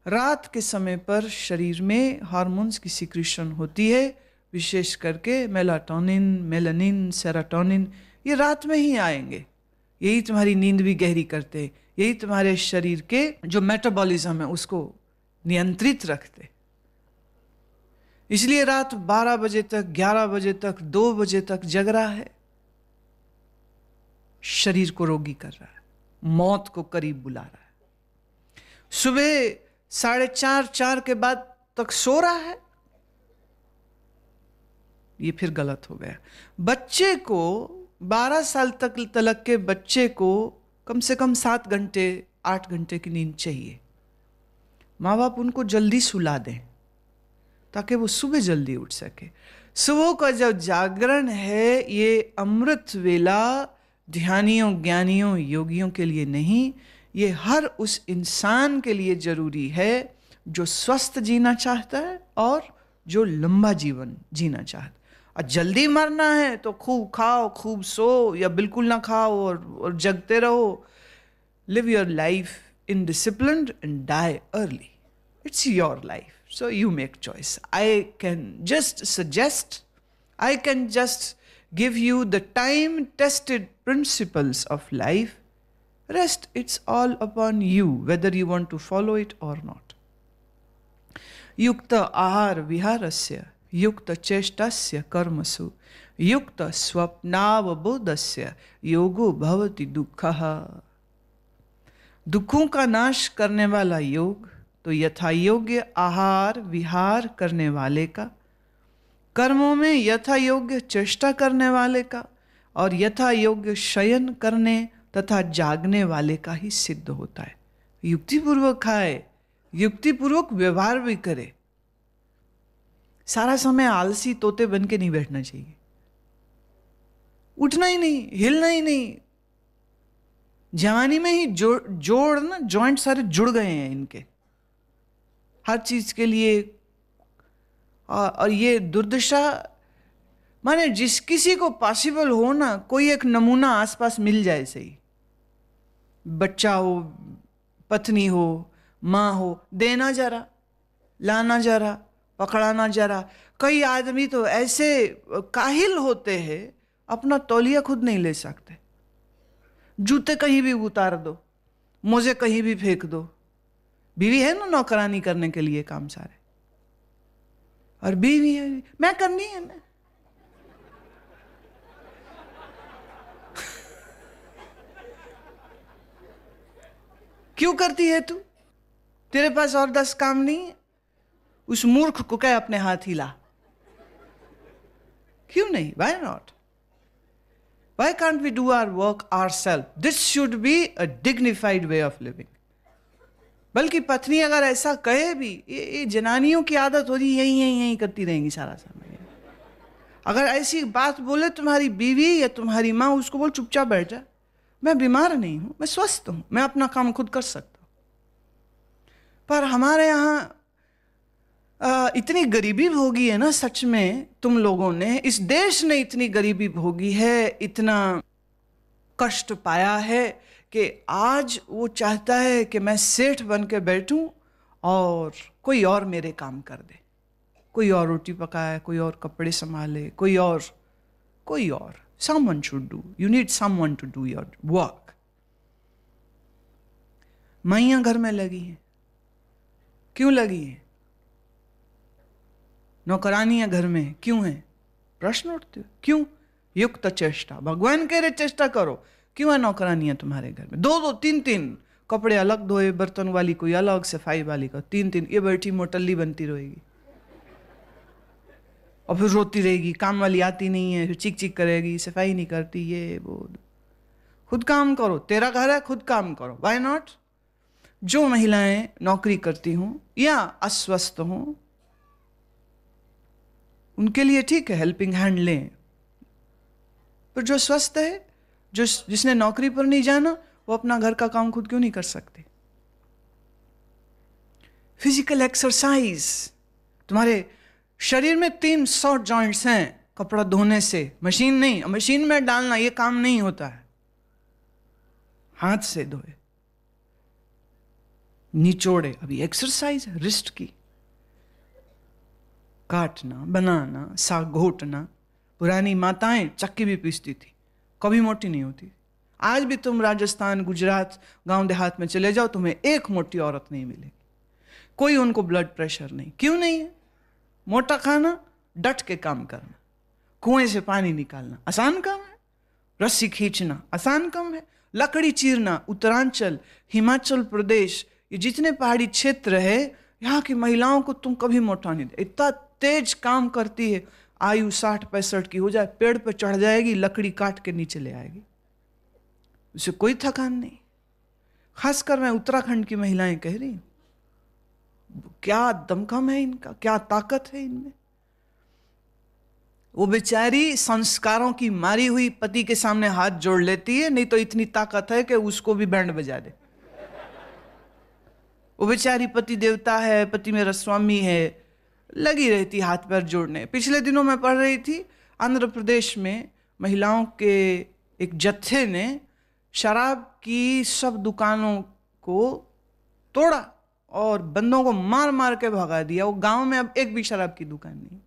रात के समय पर शरीर में हार्मोन्स की सिक्रीशन होती है, विशेष करके मेलाटोनिन, मेलानिन, सेरोटोनिन। ये रात में ही आएंगे। यही तुम्हारी नींद भी गहरी करते, यही तुम्हारे शरीर के जो मेटाबॉलिज्म है उसको नियंत्रित रखते। इसलिए रात 12 बजे तक, 11 बजे तक, 2 बजे तक जग रहा है, शरीर को रोगी कर रहा है, मौत को करीब बुला रहा है। सुबह 4:30, 4 के बाद तक सो रहा है, ये फिर गलत हो गया। बच्चे को 12 साल तक के बच्चे को कम से कम 7 घंटे 8 घंटे की नींद चाहिए। माँ बाप उनको जल्दी सुला दें ताकि वो सुबह जल्दी उठ सके। सुबह का जो जागरण है ये अमृत वेला ध्यानियों, ज्ञानियों, योगियों के लिए नहीं, ये हर उस इंसान के लिए जरूरी है जो स्वस्थ जीना चाहता है और जो लंबा जीवन जीना चाहता है। और जल्दी मरना है तो खूब खाओ, खूब सो, या बिल्कुल ना खाओ और जगते रहो। Live your life in discipline and die early. It's your life, so you make choice. I can just suggest, I can just give you the time tested principles of life. Rest, it's all upon you whether you want to follow it or not. Yukta ahar viharasya yukta cheshtasya karmasu yukta swapnavabodhasya yogo bhavati dukkha. दुखों का नाश करने वाला योग तो यथा योग्य आहार विहार करने वाले का, कर्मों में यथा योग्य चेष्टा करने वाले का और यथा योग्य शयन करने तथा जागने वाले का ही सिद्ध होता है। युक्तिपूर्वक खाए, युक्तिपूर्वक व्यवहार भी करे। सारा समय आलसी तोते बन के नहीं बैठना चाहिए, उठना ही नहीं, हिलना ही नहीं। जवानी में ही जोड़ ना, जॉइंट सारे जुड़ गए हैं इनके हर चीज के लिए। और ये दुर्दशा, माने जिस किसी को पॉसिबल हो ना, कोई एक नमूना आसपास मिल जाए, सही बच्चा हो, पत्नी हो, माँ हो, देना जरा, लाना जरा, पकड़ाना जरा। कई आदमी तो ऐसे काहिल होते हैं अपना तौलिया खुद नहीं ले सकते। जूते कहीं भी उतार दो, मोजे कहीं भी फेंक दो। बीवी है ना नौकरानी करने के लिए काम सारे, और बीवी है मैं करनी है ना। क्यों करती है तू? तेरे पास और 10 काम नहीं है? उस मूर्ख को कह अपने हाथ हिला। क्यों नहीं? Why not? Why can't we do our work ourselves? This should be a dignified way of living. बल्कि पत्नी अगर ऐसा कहे भी, ये जनानियों की आदत होती है, यही करती रहेंगी सारा समय। अगर ऐसी बात बोले तुम्हारी बीवी या तुम्हारी माँ, उसको बोल चुपचाप बैठ जा, मैं बीमार नहीं हूं, मैं स्वस्थ हूं, मैं अपना काम खुद कर सकता हूं। पर हमारे यहाँ इतनी गरीबी भोगी है ना, सच में तुम लोगों ने, इस देश ने इतनी गरीबी भोगी है, इतना कष्ट पाया है कि आज वो चाहता है कि मैं सेठ बन के बैठूं और कोई और मेरे काम कर दे। कोई और रोटी पकाए, कोई और कपड़े संभाले, कोई और। Someone should do. You need someone to do your work. माइयां घर में लगी हैं। क्यों लगी हैं? नौकरानियां घर में क्यों हैं? प्रश्न उठते हो। क्यों? युक्त चेष्टा, भगवान कह रहे चेष्टा करो। क्यों है नौकरानियां तुम्हारे घर में? 2-2, 3-3 कपड़े अलग धोए, बर्तन वाली कोई अलग, सफाई वाली का 3-3। ये बैठी मोटल्ली बनती रहेगी और फिर रोती रहेगी, काम वाली आती नहीं है, फिर चीख चीख करेगी, सफाई नहीं करती, ये वो। खुद काम करो, तेरा घर है, खुद काम करो। Why not? जो महिलाएं नौकरी करती हूं या अस्वस्थ हों, उनके लिए ठीक है हेल्पिंग हैंड लें, पर जो स्वस्थ है, जिसने नौकरी पर नहीं जाना, वो अपना घर का काम खुद क्यों नहीं कर सकते? Physical exercise. तुम्हारे शरीर में 300 जॉइंट्स हैं, कपड़ा धोने से, मशीन नहीं, मशीन में डालना ये काम नहीं होता है, हाथ से धोए। निचोड़े, अभी एक्सरसाइज है रिस्ट की, काटना, बनाना, साग घोटना। पुरानी माताएं चक्की भी पीसती थी, कभी मोटी नहीं होती। आज भी तुम राजस्थान, गुजरात, गांव देहात में चले जाओ, तुम्हें एक मोटी औरत नहीं मिलेगी। कोई उनको ब्लड प्रेशर नहीं। क्यों नहीं है? मोटा खाना, डट के काम करना, कुएं से पानी निकालना आसान काम है, रस्सी खींचना आसान काम है, लकड़ी चीरना। उत्तरांचल, हिमाचल प्रदेश, ये जितने पहाड़ी क्षेत्र है, यहाँ की महिलाओं को तुम कभी मोटा नहीं दे। इतना तेज काम करती है, आयु 60-65 की हो जाए, पेड़ पे चढ़ जाएगी, लकड़ी काट के नीचे ले आएगी, उसे कोई थकान नहीं। खासकर मैं उत्तराखंड की महिलाएं कह रही हूं, क्या दमखम है इनका, क्या ताकत है इनमें। वो बेचारी संस्कारों की मारी हुई पति के सामने हाथ जोड़ लेती है, नहीं तो इतनी ताकत है कि उसको भी बैंड बजा दे। वो बेचारी पति देवता है, पति मेरा स्वामी है, लगी रहती हाथ पैर जोड़ने। पिछले दिनों मैं पढ़ रही थी, आंध्र प्रदेश में महिलाओं के एक जत्थे ने शराब की सब दुकानों को तोड़ा और बंदों को मार मार के भगा दिया। वो गांव में अब एक भी शराब की दुकान नहीं।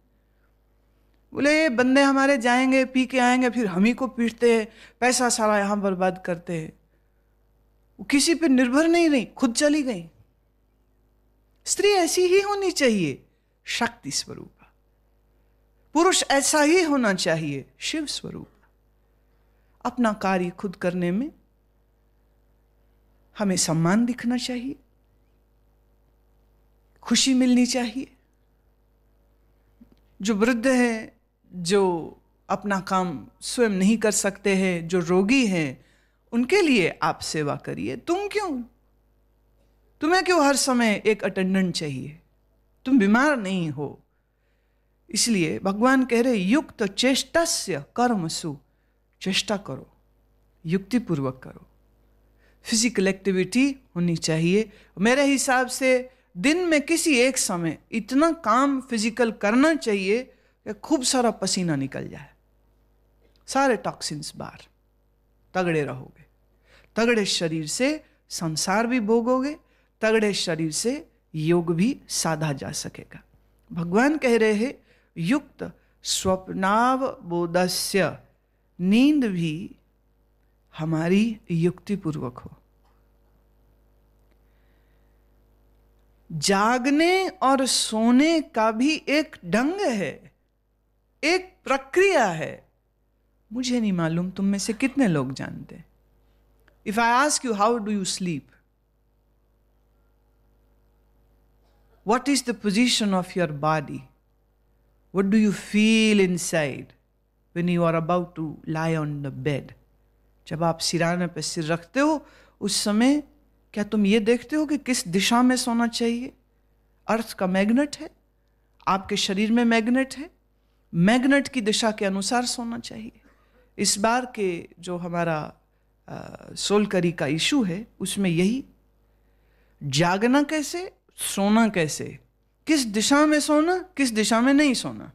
बोले ये बंदे हमारे जाएंगे, पी के आएंगे, फिर हम ही को पीटते हैं, पैसा सारा यहां बर्बाद करते हैं। वो किसी पे निर्भर नहीं रही, खुद चली गई। स्त्री ऐसी ही होनी चाहिए, शक्ति स्वरूप। पुरुष ऐसा ही होना चाहिए, शिव स्वरूप। अपना कार्य खुद करने में हमें सम्मान दिखना चाहिए, खुशी मिलनी चाहिए। जो वृद्ध हैं, जो अपना काम स्वयं नहीं कर सकते हैं, जो रोगी हैं, उनके लिए आप सेवा करिए। तुम्हें क्यों हर समय एक अटेंडेंट चाहिए? तुम बीमार नहीं हो। इसलिए भगवान कह रहे युक्त चेष्टस्य कर्मसु, चेष्टा करो, युक्तिपूर्वक करो। फिजिकल एक्टिविटी होनी चाहिए। मेरे हिसाब से दिन में किसी एक समय इतना काम फिजिकल करना चाहिए कि खूब सारा पसीना निकल जाए, सारे टॉक्सिन्स बाहर। तगड़े रहोगे, तगड़े शरीर से संसार भी भोगोगे, तगड़े शरीर से योग भी साधा जा सकेगा। भगवान कह रहे हैं युक्त स्वप्नावबोधस्य, नींद भी हमारी युक्तिपूर्वक हो। जागने और सोने का भी एक ढंग है, एक प्रक्रिया है। मुझे नहीं मालूम तुम में से कितने लोग जानते। If I ask you how do you sleep, what is the position of your body? What do you feel inside when you are about to lie on the bed? जब आप सिराने पे सिर रखते हो, उस समय क्या तुम ये देखते हो कि किस दिशा में सोना चाहिए? अर्थ का मैग्नेट है, आपके शरीर में मैग्नेट है, मैग्नेट की दिशा के अनुसार सोना चाहिए। इस बार के जो हमारा सोलकरी का इशू है, उसमें यही जागना कैसे, सोना कैसे, किस दिशा में सोना, किस दिशा में नहीं सोना।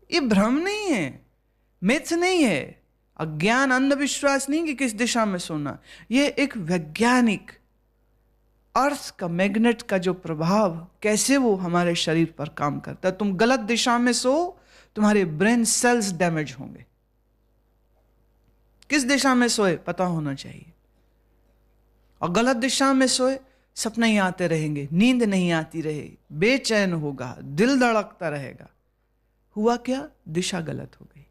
ये भ्रम नहीं है, मिथ नहीं है, अज्ञान, अंधविश्वास नहीं कि किस दिशा में सोना। ये एक वैज्ञानिक अर्थ का मैग्नेट का जो प्रभाव, कैसे वो हमारे शरीर पर काम करता है। तुम गलत दिशा में सो, तुम्हारे ब्रेन सेल्स डैमेज होंगे। किस दिशा में सोए पता होना चाहिए। और गलत दिशा में सोए, सपने ही आते रहेंगे, नींद नहीं आती रहे, बेचैन होगा, दिल धड़कता रहेगा। हुआ क्या? दिशा गलत हो गई।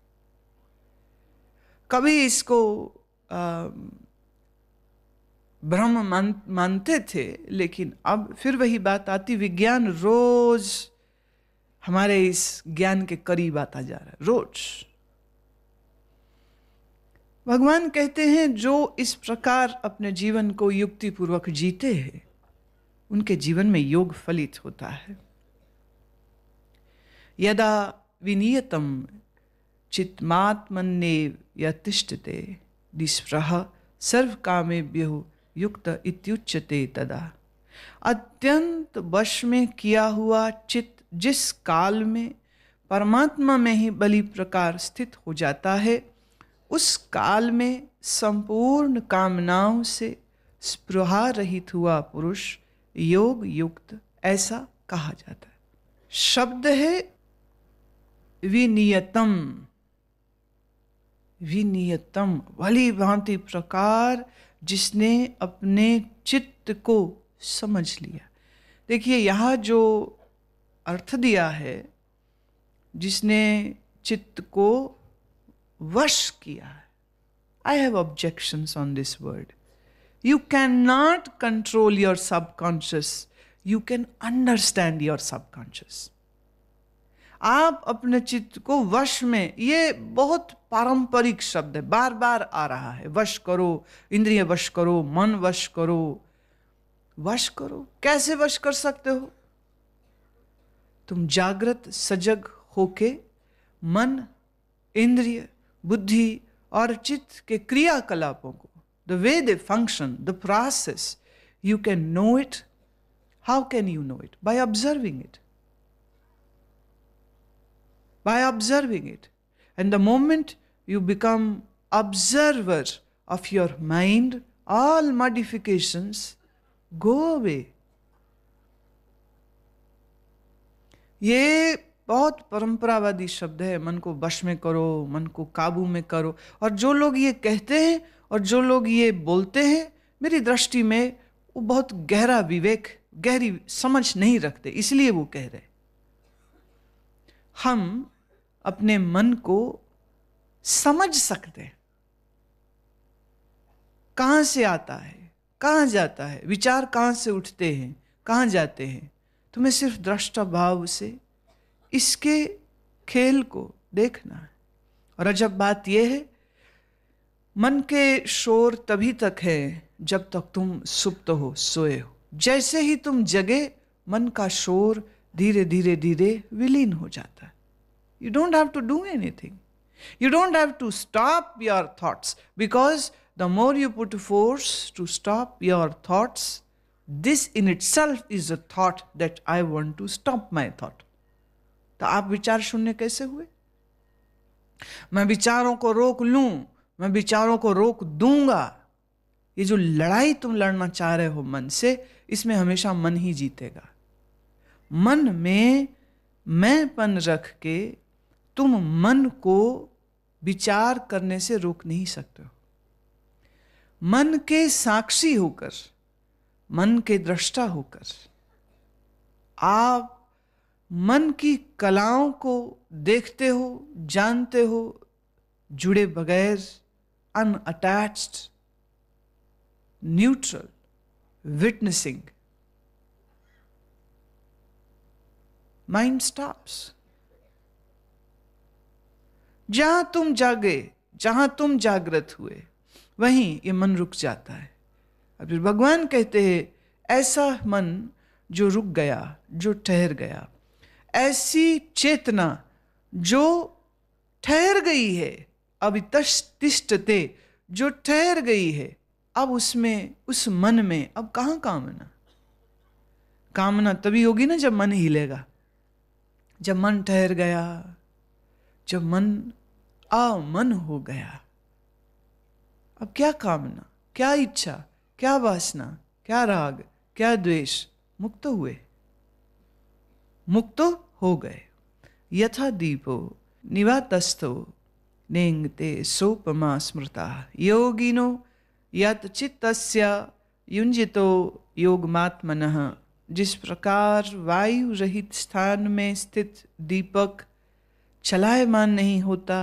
कभी इसको ब्रह्म मानते थे, लेकिन अब फिर वही बात आती, विज्ञान रोज हमारे इस ज्ञान के करीब आता जा रहा है, रोज। भगवान कहते हैं जो इस प्रकार अपने जीवन को युक्तिपूर्वक जीते हैं, उनके जीवन में योग फलित होता है। यदा विनियतम चित्मात्मन्येव यतिष्ठते निःस्पृहः सर्वकामेभ्यो युक्त इत्युच्यते तदा। अत्यंत वश में किया हुआ चित्त जिस काल में परमात्मा में ही बलि प्रकार स्थित हो जाता है, उस काल में संपूर्ण कामनाओं से स्पृहा रहित हुआ पुरुष योग युक्त ऐसा कहा जाता है। शब्द है विनियतम। विनियतम, भली भांति प्रकार जिसने अपने चित्त को समझ लिया। देखिए यहाँ जो अर्थ दिया है, जिसने चित्त को वश किया है। I have objections on this word. You can not control your subconscious, you can understand your subconscious. आप अपने चित्त को वश में, ये बहुत पारंपरिक शब्द है, बार बार आ रहा है। वश करो, इंद्रिय वश करो, मन वश करो। वश करो, कैसे वश कर सकते हो? तुम जागृत सजग होके मन, इंद्रिय, बुद्धि और चित्त के क्रियाकलापों को, the way they function, the process, you can know it. How can you know it? By observing it. By observing it. And the moment you become observer of your mind, all modifications go away. ये बहुत परंपरावादी शब्द है, मन को वश में करो, मन को काबू में करो। और जो लोग ये कहते हैं और जो लोग ये बोलते हैं, मेरी दृष्टि में वो बहुत गहरा विवेक, गहरी समझ नहीं रखते, इसलिए वो कह रहे। हम अपने मन को समझ सकते हैं, कहां से आता है, कहां जाता है, विचार कहां से उठते हैं, कहां जाते हैं। तुम्हें सिर्फ दृष्टा भाव से इसके खेल को देखना है। और अजब बात यह है, मन के शोर तभी तक है जब तक तुम सुप्त हो, सोए हो। जैसे ही तुम जगे, मन का शोर धीरे धीरे धीरे विलीन हो जाता है। You don't have to do anything. You don't have to stop your thoughts, because the more you put force to stop your thoughts, this in itself is a thought that I want to stop my thought. तो आप विचार शून्य कैसे हुए? मैं विचारों को रोक लूं, मैं विचारों को रोक दूंगा। ये जो लड़ाई तुम लड़ना चाह रहे हो मन से, इसमें हमेशा मन ही जीतेगा। मन में मैंपन रख के तुम मन को विचार करने से रोक नहीं सकते हो। मन के साक्षी होकर, मन के दृष्टा होकर आप मन की कलाओं को देखते हो, जानते हो, जुड़े बगैर, unattached, neutral, witnessing. Mind stops. जहां तुम जागे, जहां तुम जागृत हुए, वहीं ये मन रुक जाता है। अब फिर भगवान कहते हैं, ऐसा मन जो रुक गया, जो ठहर गया, ऐसी चेतना जो ठहर गई है, अवितिष्ठते, जो ठहर गई है, अब उसमें, उस मन में अब कहां कामना? कामना तभी होगी ना जब मन हिलेगा, जब मन ठहर गया, जब मन अमन हो गया। अब क्या कामना, क्या इच्छा, क्या वासना, क्या राग, क्या द्वेष? मुक्त हुए, मुक्त हो गए। यथा दीपो निवातस्थो नेंगते सोपमा स्मृता योगिनो यत चित्तस्य युंजितो योगमात्मनः। जिस प्रकार वायु रहित स्थान में स्थित दीपक चलायमान नहीं होता,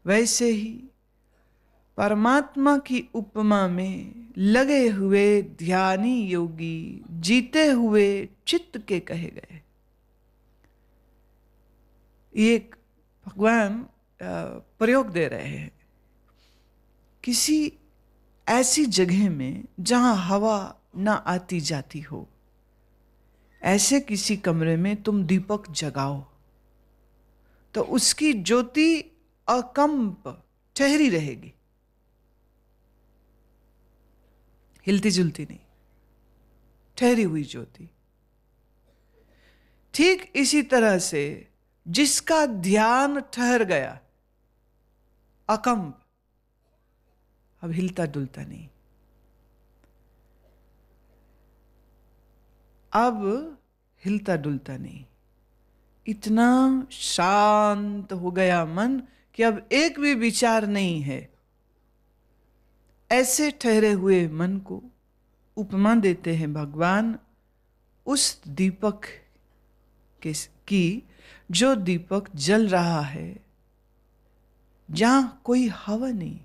वैसे ही परमात्मा की उपमा में लगे हुए ध्यानी योगी जीते हुए चित्त के कहे गए। एक भगवान प्रयोग दे रहे हैं, किसी ऐसी जगह में जहां हवा ना आती जाती हो, ऐसे किसी कमरे में तुम दीपक जगाओ तो उसकी ज्योति अकंप ठहरी रहेगी, हिलती जुलती नहीं, ठहरी हुई ज्योति। ठीक इसी तरह से जिसका ध्यान ठहर गया, अकंप, अब हिलता डुलता नहीं, अब हिलता डुलता नहीं, इतना शांत हो गया मन कि अब एक भी विचार नहीं है। ऐसे ठहरे हुए मन को उपमा देते हैं भगवान उस दीपक की जो दीपक जल रहा है जहां कोई हवा नहीं।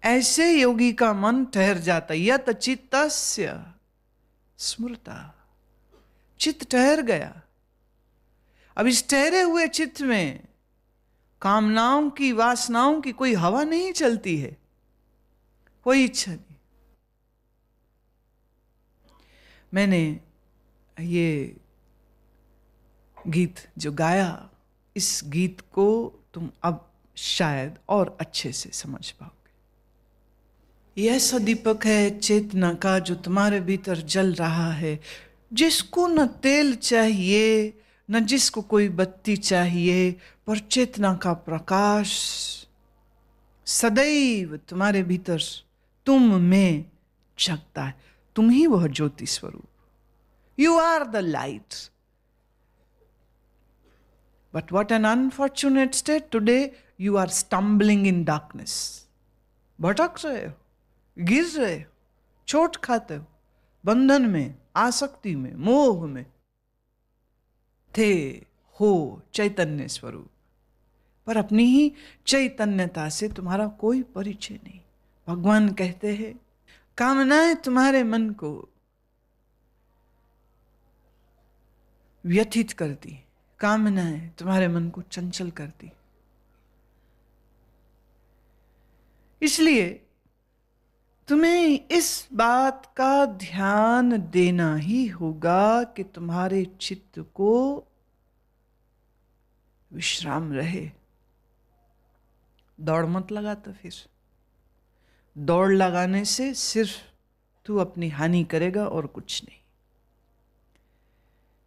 ऐसे योगी का मन ठहर जाता। यत चित्तस्य स्मृता, चित्त ठहर गया। अब इस ठहरे हुए चित्त में कामनाओं की, वासनाओं की कोई हवा नहीं चलती है, कोई इच्छा नहीं। मैंने ये गीत जो गाया, इस गीत को तुम अब शायद और अच्छे से समझ पाओगे। ये ऐसा दीपक है चेतना का जो तुम्हारे भीतर जल रहा है, जिसको न तेल चाहिए न जिसको कोई बत्ती चाहिए, पर चेतना का प्रकाश सदैव तुम्हारे भीतर, तुम में जगता है। तुम ही वह ज्योति स्वरूप। You are the light. But what an unfortunate state today, you are stumbling in darkness. भटक रहे हो, गिर रहे हो, चोट खाते हो, बंधन में, आसक्ति में, मोह में। थे हो चैतन्य स्वरूप, पर अपनी ही चैतन्यता से तुम्हारा कोई परिचय नहीं। भगवान कहते हैं कामनाएं तुम्हारे मन को व्यथित करती, कामनाएं तुम्हारे मन को चंचल करती। इसलिए तुम्हें इस बात का ध्यान देना ही होगा कि तुम्हारे चित्त को विश्राम रहे। दौड़ मत लगा। तो फिर दौड़ लगाने से सिर्फ तू अपनी हानि करेगा और कुछ नहीं।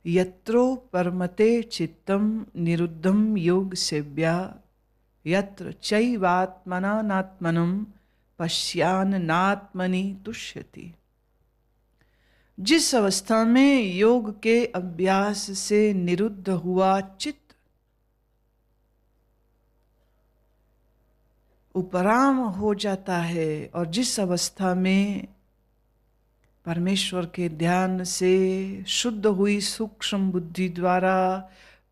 यत्रो परमते चित्तम निरुद्धम योग सेव्या, यत्र चैवात्मना नात्मनम पश्यान नात्मनि तुष्यति। जिस अवस्था में योग के अभ्यास से निरुद्ध हुआ चित्त उपराम हो जाता है, और जिस अवस्था में परमेश्वर के ध्यान से शुद्ध हुई सूक्ष्म बुद्धि द्वारा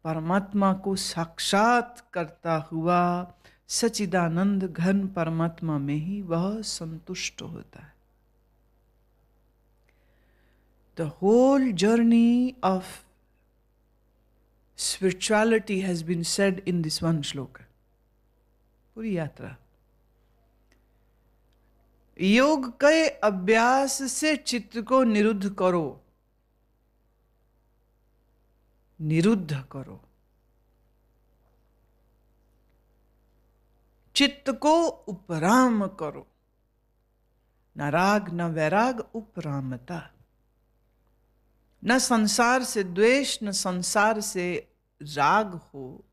परमात्मा को साक्षात करता हुआ सच्चिदानंद घन परमात्मा में ही वह संतुष्ट होता है। The whole journey of spirituality has been said in this one shloka. पूरी यात्रा योग के अभ्यास से चित्त को निरुद्ध करो, निरुद्ध करो। चित्त को उपराम करो। न राग न वैराग, उपरामता। न संसार से द्वेष न संसार से राग हो,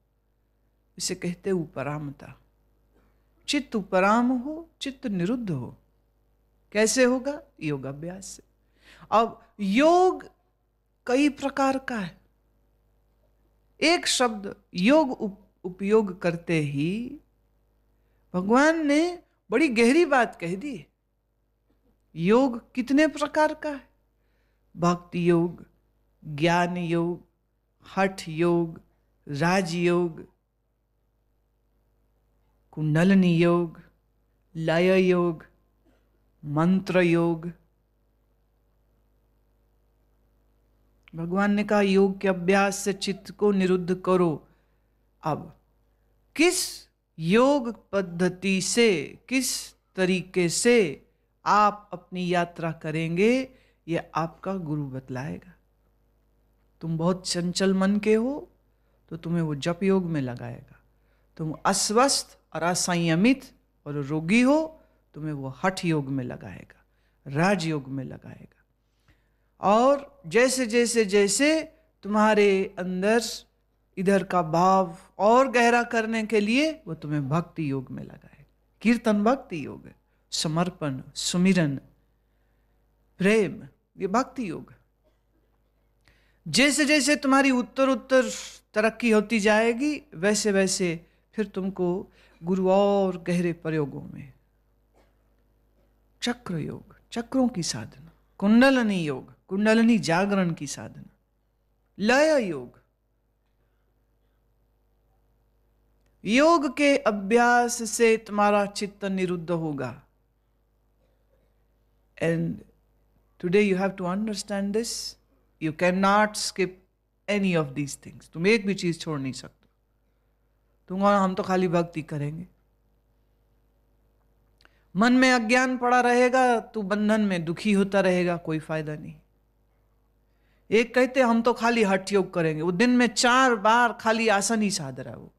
इसे कहते उपरामता। चित्त उपराम हो, चित्त निरुद्ध हो। कैसे होगा? योगाभ्यास से। अब योग कई प्रकार का है। एक शब्द योग उपयोग करते ही भगवान ने बड़ी गहरी बात कह दी। योग कितने प्रकार का है? भक्ति योग, ज्ञान योग, हठ योग, राजयोग, कुंडलिनी योग, लय योग, मंत्र योग। भगवान ने कहा योग के अभ्यास से चित्त को निरुद्ध करो। अब किस योग पद्धति से, किस तरीके से आप अपनी यात्रा करेंगे, यह आपका गुरु बतलाएगा। तुम बहुत चंचल मन के हो तो तुम्हें वो जप योग में लगाएगा। तुम अस्वस्थ और असंयमित और रोगी हो, तुम्हें वो हठ योग में लगाएगा, राजयोग में लगाएगा। और जैसे जैसे जैसे तुम्हारे अंदर इधर का भाव और गहरा करने के लिए वो तुम्हें भक्ति योग में लगाएगा। कीर्तन भक्ति योग है, समर्पण, सुमिरन, प्रेम, ये भक्ति योग। जैसे जैसे तुम्हारी उत्तर उत्तर तरक्की होती जाएगी, वैसे वैसे फिर तुमको गुरु और गहरे प्रयोगों में, चक्र योग, चक्रों की साधना, कुंडलनी योग, कुंडलनी जागरण की साधना, लय योग, योग के अभ्यास से तुम्हारा चित्त निरुद्ध होगा। And today you have to understand this, you can not skip any of these things. तुम एक भी चीज छोड़ नहीं सकते। तुम हम तो खाली भक्ति करेंगे, मन में अज्ञान पड़ा रहेगा, तू बंधन में दुखी होता रहेगा, कोई फायदा नहीं। एक कहते हम तो खाली हठ योग करेंगे, वो दिन में 4 बार खाली आसन ही साध रहा है, वो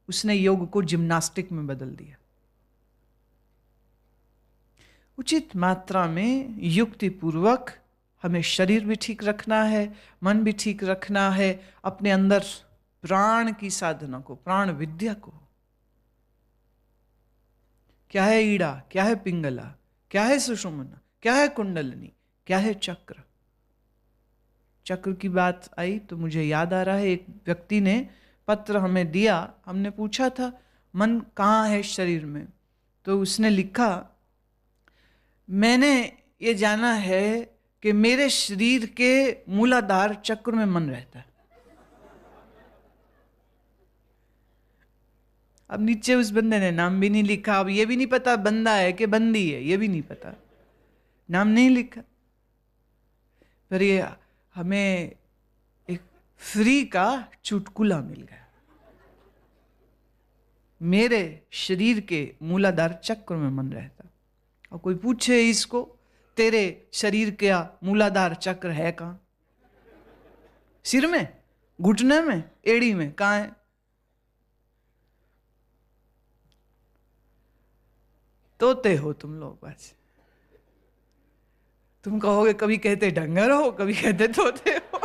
उसने योग को जिम्नास्टिक में बदल दिया। उचित मात्रा में युक्ति पूर्वक हमें शरीर भी ठीक रखना है, मन भी ठीक रखना है, अपने अंदर प्राण की साधना को, प्राण विद्या को। क्या है ईड़ा, क्या है पिंगला, क्या है सुषुम्ना, क्या है कुंडलनी, क्या है चक्र। चक्र की बात आई तो मुझे याद आ रहा है, एक व्यक्ति ने पत्र हमें दिया, हमने पूछा था मन कहाँ है शरीर में, तो उसने लिखा, मैंने ये जाना है कि मेरे शरीर के मूलाधार चक्र में मन रहता है। अब नीचे उस बंदे ने नाम भी नहीं लिखा, अब ये भी नहीं पता बंदा है कि बंदी है, ये भी नहीं पता, नाम नहीं लिखा। पर ये हमें एक फ्री का चुटकुला मिल गया। मेरे शरीर के मूलाधार चक्र में मन रहता। और कोई पूछे इसको, तेरे शरीर का मूलाधार चक्र है कहां? सिर में, घुटने में, एड़ी में, कहां है? तोते हो तुम लोग बस। तुम कहोगे कभी कहते डंगर हो, कभी कहते तोते हो।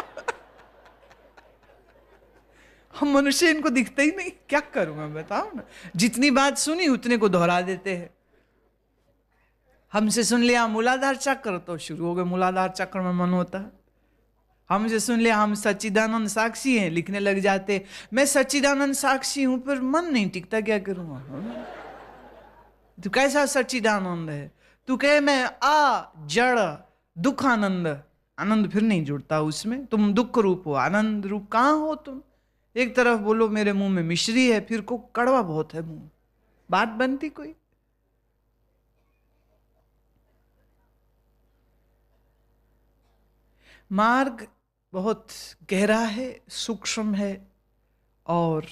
हम मनुष्य इनको दिखते ही नहीं, क्या करूं मैं, बताओ ना। जितनी बात सुनी उतने को दोहरा देते हैं। हमसे सुन लिया मूलाधार चक्र तो शुरू हो गए मूलाधार चक्र में मन होता है। हमसे सुन लिया हम सच्चिदानंद साक्षी हैं, लिखने लग जाते मैं सच्चिदानंद साक्षी हूं, पर मन नहीं टिकता, क्या करूंगा। तू कैसा सच्चिदानंद है? तू कहे मैं जड़ दुखानंद, आनंद फिर नहीं जुड़ता उसमें। तुम दुख रूप हो, आनंद रूप कहां हो तुम? एक तरफ बोलो मेरे मुंह में मिश्री है, फिर को कड़वा बहुत है मुंह, बात बनती कोई? मार्ग बहुत गहरा है, सूक्ष्म है, और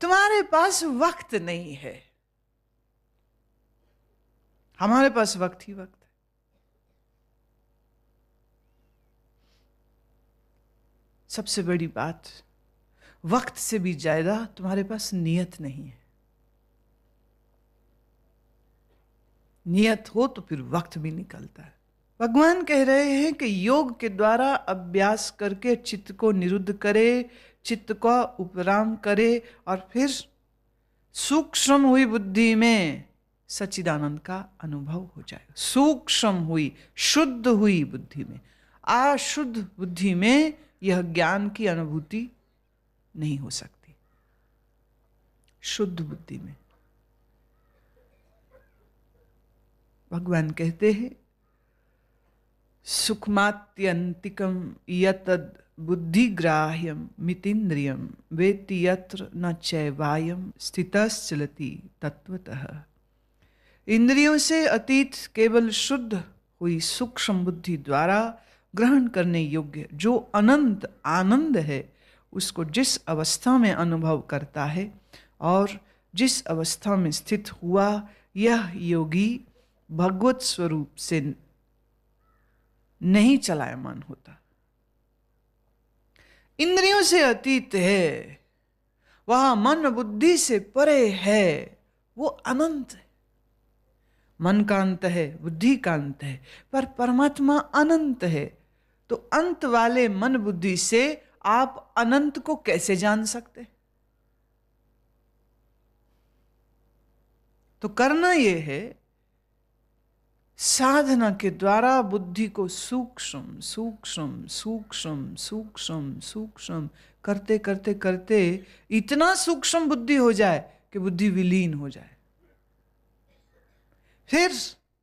तुम्हारे पास वक्त नहीं है। हमारे पास वक्त ही वक्त है। सबसे बड़ी बात, वक्त से भी ज्यादा तुम्हारे पास नियत नहीं है। नियत हो तो फिर वक्त भी निकलता है। भगवान कह रहे हैं कि योग के द्वारा अभ्यास करके चित्त को निरुद्ध करे, चित्त का उपराम करे, और फिर सूक्ष्म हुई बुद्धि में सच्चिदानंद का अनुभव हो जाएगा। सूक्ष्म हुई, शुद्ध हुई बुद्धि में, अशुद्ध बुद्धि में यह ज्ञान की अनुभूति नहीं हो सकती। शुद्ध बुद्धि में भगवान कहते हैं सुखमात्यंतिकम यतद बुद्धिग्राह्यम मितीन्द्रियम वेत्ति यत्र न चैवायम स्थितश्चलति तत्वतः। इंद्रियों से अतीत केवल शुद्ध हुई सूक्ष्म बुद्धि द्वारा ग्रहण करने योग्य जो अनंत आनंद है, उसको जिस अवस्था में अनुभव करता है और जिस अवस्था में स्थित हुआ, यह योगी भगवत स्वरूप से नहीं चलायमान होता। इंद्रियों से अतीत है, वह मन बुद्धि से परे है, वो अनंत है। मन का अंत है, बुद्धि का अंत है, पर परमात्मा अनंत है। तो अंत वाले मन बुद्धि से आप अनंत को कैसे जान सकते? तो करना यह है साधना के द्वारा बुद्धि को सूक्ष्म सूक्ष्म सूक्ष्म सूक्ष्म सूक्ष्म करते करते करते इतना सूक्ष्म बुद्धि हो जाए कि बुद्धि विलीन हो जाए। फिर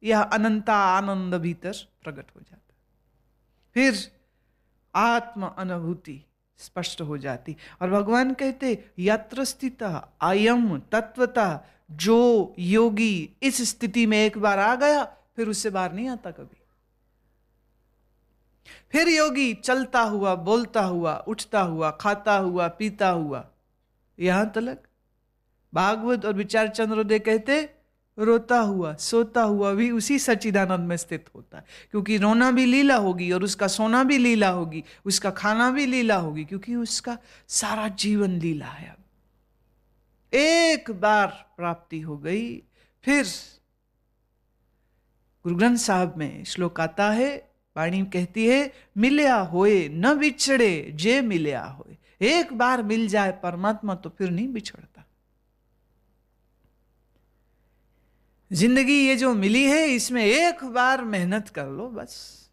यह अनंता आनंद भीतर प्रकट हो जाता, फिर आत्म अनुभूति स्पष्ट हो जाती। और भगवान कहते यत्र स्थिता अयम तत्वता, जो योगी इस स्थिति में एक बार आ गया फिर उससे बाहर नहीं आता कभी। फिर योगी चलता हुआ, बोलता हुआ, उठता हुआ, खाता हुआ, पीता हुआ, यहां तक भागवत और विचार चंद्रोदय कहते रोता हुआ, सोता हुआ भी उसी सच्चिदानंद में स्थित होता है। क्योंकि रोना भी लीला होगी और उसका सोना भी लीला होगी, उसका खाना भी लीला होगी, क्योंकि उसका सारा जीवन लीला है। अब एक बार प्राप्ति हो गई, फिर गुरु ग्रंथ साहब में श्लोक आता है, वाणी कहती है मिल्या होए न बिछड़े जे मिल्या होए। एक बार मिल जाए परमात्मा तो फिर नहीं बिछड़ता। जिंदगी ये जो मिली है इसमें एक बार मेहनत कर लो बस।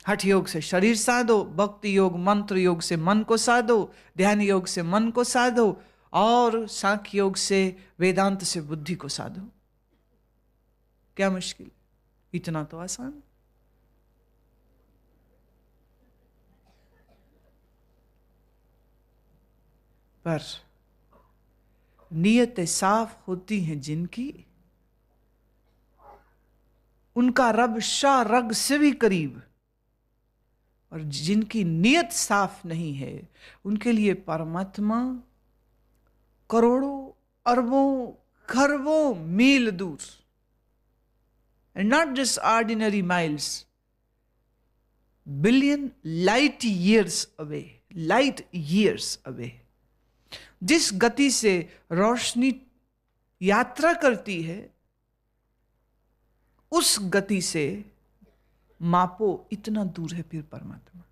हठ योग से शरीर साधो, भक्ति योग मंत्र योग से मन को साधो, ध्यान योग से मन को साधो, और सांख्य योग से वेदांत से बुद्धि को साधो। क्या मुश्किल, इतना तो आसान। पर नीयतें साफ होती हैं जिनकी, उनका रब शाह रग से भी करीब। और जिनकी नीयत साफ नहीं है उनके लिए परमात्मा करोड़ों अरबों खरबों मील दूर, and not just ordinary miles, billion light years away, light years away. जिस गति से रोशनी यात्रा करती है उस गति से मापो इतना दूर है फिर परमात्मा।